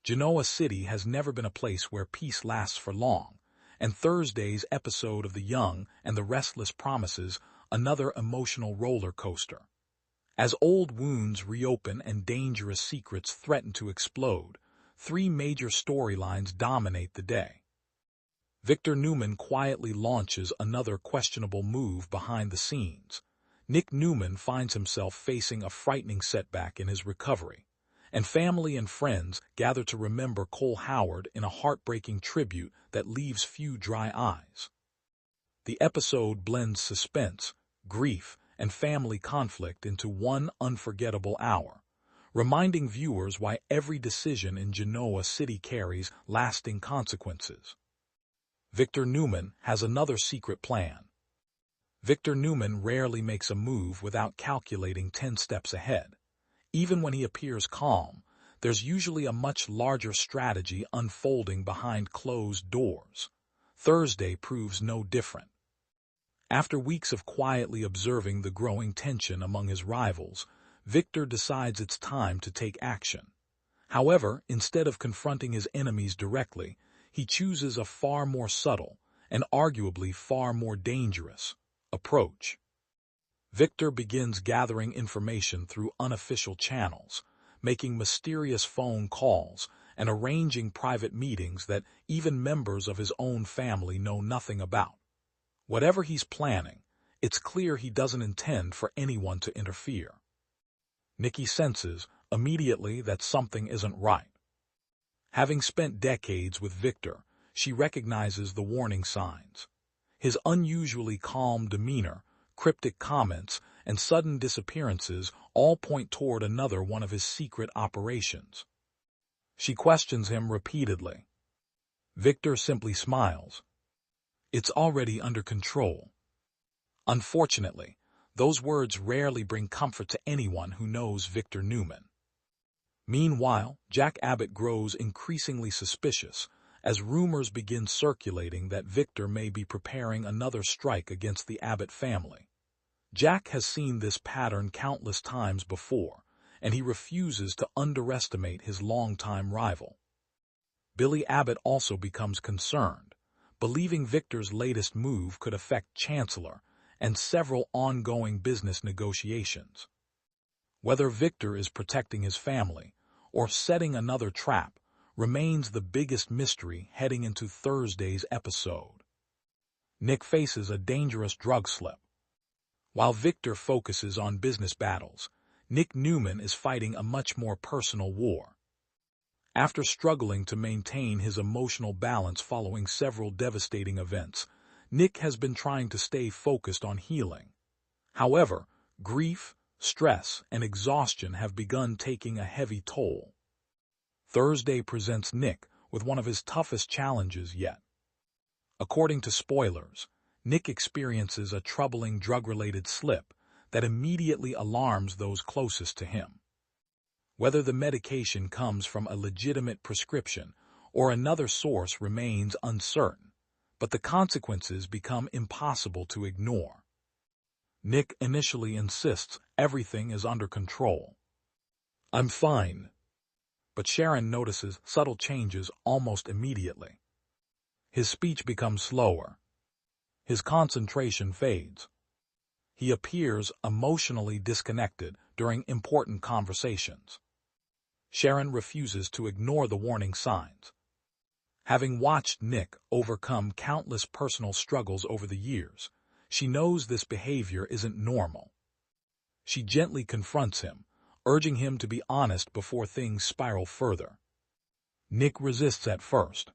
Genoa City has never been a place where peace lasts for long, and Thursday's episode of The Young and the Restless promises another emotional roller coaster. As old wounds reopen and dangerous secrets threaten to explode, three major storylines dominate the day. Victor Newman quietly launches another questionable move behind the scenes. Nick Newman finds himself facing a frightening setback in his recovery, and family and friends gather to remember Cole Howard in a heartbreaking tribute that leaves few dry eyes. The episode blends suspense, grief, and family conflict into one unforgettable hour, reminding viewers why every decision in Genoa City carries lasting consequences. Victor Newman has another secret plan. Victor Newman rarely makes a move without calculating 10 steps ahead. Even when he appears calm, there's usually a much larger strategy unfolding behind closed doors. Thursday proves no different. After weeks of quietly observing the growing tension among his rivals, Victor decides it's time to take action. However, instead of confronting his enemies directly, he chooses a far more subtle, and arguably far more dangerous, approach. Victor begins gathering information through unofficial channels, making mysterious phone calls and arranging private meetings that even members of his own family know nothing about. Whatever he's planning, it's clear he doesn't intend for anyone to interfere. Nikki senses immediately that something isn't right. Having spent decades with Victor, she recognizes the warning signs. His unusually calm demeanor, cryptic comments, and sudden disappearances all point toward another one of his secret operations. She questions him repeatedly. Victor simply smiles. It's already under control. Unfortunately, those words rarely bring comfort to anyone who knows Victor Newman. Meanwhile, Jack Abbott grows increasingly suspicious as rumors begin circulating that Victor may be preparing another strike against the Abbott family. Jack has seen this pattern countless times before, and he refuses to underestimate his longtime rival. Billy Abbott also becomes concerned, believing Victor's latest move could affect Chancellor and several ongoing business negotiations. Whether Victor is protecting his family or setting another trap remains the biggest mystery heading into Thursday's episode. Nick faces a dangerous drug slip. While Victor focuses on business battles, Nick Newman is fighting a much more personal war. After struggling to maintain his emotional balance following several devastating events, Nick has been trying to stay focused on healing. However, grief, stress, and exhaustion have begun taking a heavy toll. Thursday presents Nick with one of his toughest challenges yet. According to spoilers, Nick experiences a troubling drug-related slip that immediately alarms those closest to him. Whether the medication comes from a legitimate prescription or another source remains uncertain, but the consequences become impossible to ignore. Nick initially insists everything is under control. "I'm fine." But Sharon notices subtle changes almost immediately. His speech becomes slower. His concentration fades. He appears emotionally disconnected during important conversations. Sharon refuses to ignore the warning signs. Having watched Nick overcome countless personal struggles over the years, she knows this behavior isn't normal. She gently confronts him, urging him to be honest before things spiral further. Nick resists at first.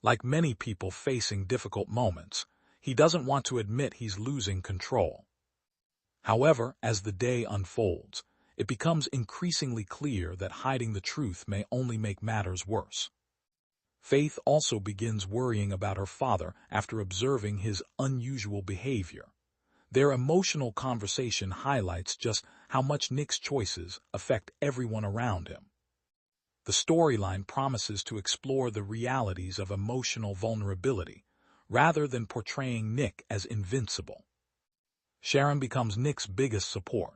Like many people facing difficult moments, he doesn't want to admit he's losing control. However, as the day unfolds, it becomes increasingly clear that hiding the truth may only make matters worse. Faith also begins worrying about her father after observing his unusual behavior. Their emotional conversation highlights just how much Nick's choices affect everyone around him. The storyline promises to explore the realities of emotional vulnerability, rather than portraying Nick as invincible. Sharon becomes Nick's biggest support.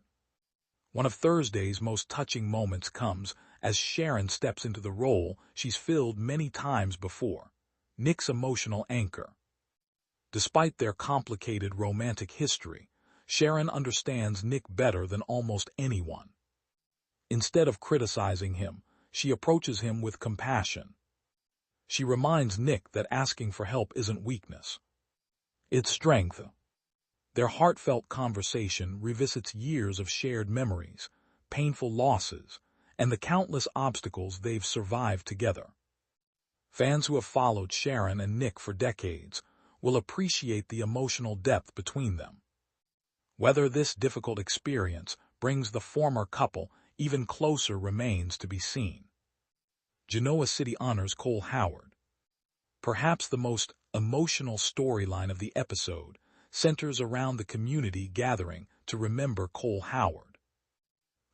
One of Thursday's most touching moments comes as Sharon steps into the role she's filled many times before, Nick's emotional anchor. Despite their complicated romantic history, Sharon understands Nick better than almost anyone. Instead of criticizing him, she approaches him with compassion. She reminds Nick that asking for help isn't weakness. It's strength. Their heartfelt conversation revisits years of shared memories, painful losses, and the countless obstacles they've survived together. Fans who have followed Sharon and Nick for decades will appreciate the emotional depth between them. Whether this difficult experience brings the former couple even closer remains to be seen. Genoa City honors Cole Howard. Perhaps the most emotional storyline of the episode centers around the community gathering to remember Cole Howard.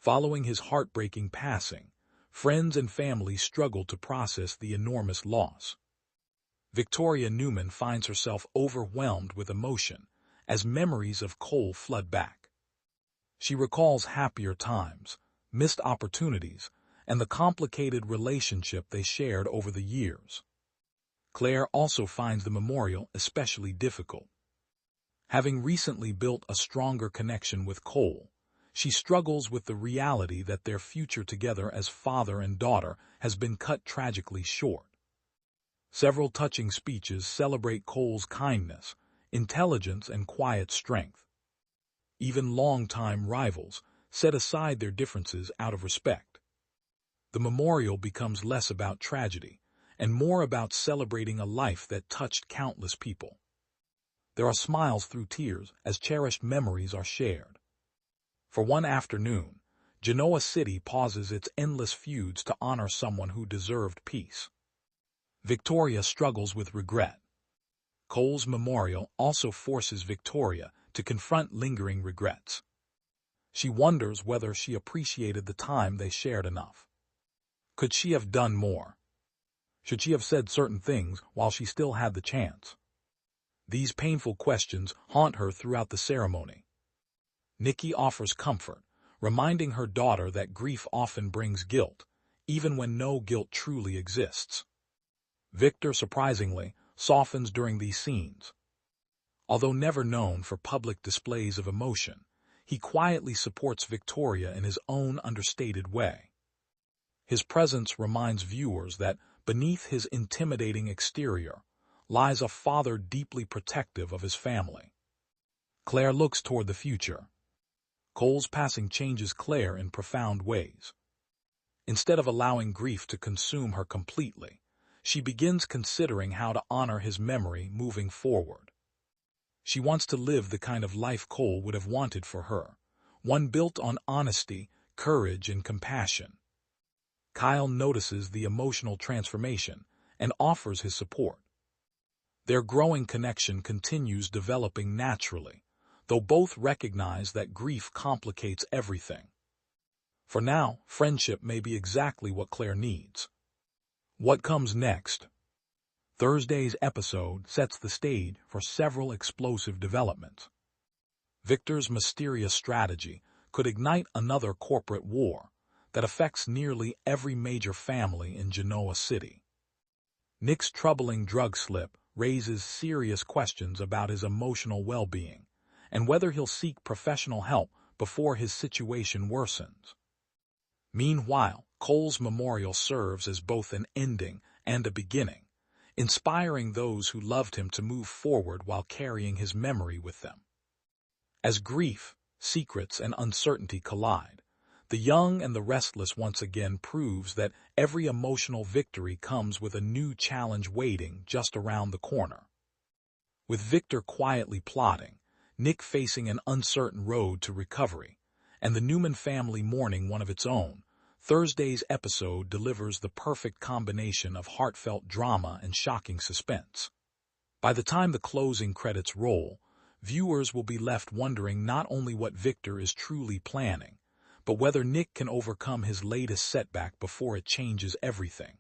Following his heartbreaking passing, friends and family struggle to process the enormous loss. Victoria Newman finds herself overwhelmed with emotion as memories of Cole flood back. She recalls happier times, missed opportunities, and the complicated relationship they shared over the years. Claire also finds the memorial especially difficult. Having recently built a stronger connection with Cole, she struggles with the reality that their future together as father and daughter has been cut tragically short. Several touching speeches celebrate Cole's kindness, intelligence, and quiet strength. Even longtime rivals set aside their differences out of respect. The memorial becomes less about tragedy and more about celebrating a life that touched countless people. There are smiles through tears as cherished memories are shared. For one afternoon, Genoa City pauses its endless feuds to honor someone who deserved peace. Victoria struggles with regret. Cole's memorial also forces Victoria to confront lingering regrets. She wonders whether she appreciated the time they shared enough. Could she have done more? Should she have said certain things while she still had the chance? These painful questions haunt her throughout the ceremony. Nikki offers comfort, reminding her daughter that grief often brings guilt, even when no guilt truly exists. Victor, surprisingly, softens during these scenes. Although never known for public displays of emotion, he quietly supports Victoria in his own understated way. His presence reminds viewers that beneath his intimidating exterior lies a father deeply protective of his family. Claire looks toward the future. Cole's passing changes Claire in profound ways. Instead of allowing grief to consume her completely, she begins considering how to honor his memory moving forward. She wants to live the kind of life Cole would have wanted for her, one built on honesty, courage, and compassion. Kyle notices the emotional transformation and offers his support. Their growing connection continues developing naturally, though both recognize that grief complicates everything. For now, friendship may be exactly what Claire needs. What comes next? Thursday's episode sets the stage for several explosive developments. Victor's mysterious strategy could ignite another corporate war that affects nearly every major family in Genoa City. Nick's troubling drug slip raises serious questions about his emotional well-being and whether he'll seek professional help before his situation worsens. Meanwhile, Cole's memorial serves as both an ending and a beginning, inspiring those who loved him to move forward while carrying his memory with them. As grief, secrets, and uncertainty collide, the young and the restless once again proves that every emotional victory comes with a new challenge waiting just around the corner. With Victor quietly plotting, Nick facing an uncertain road to recovery, and the Newman family mourning one of its own, Thursday's episode delivers the perfect combination of heartfelt drama and shocking suspense. By the time the closing credits roll, viewers will be left wondering not only what Victor is truly planning, but whether Nick can overcome his latest setback before it changes everything.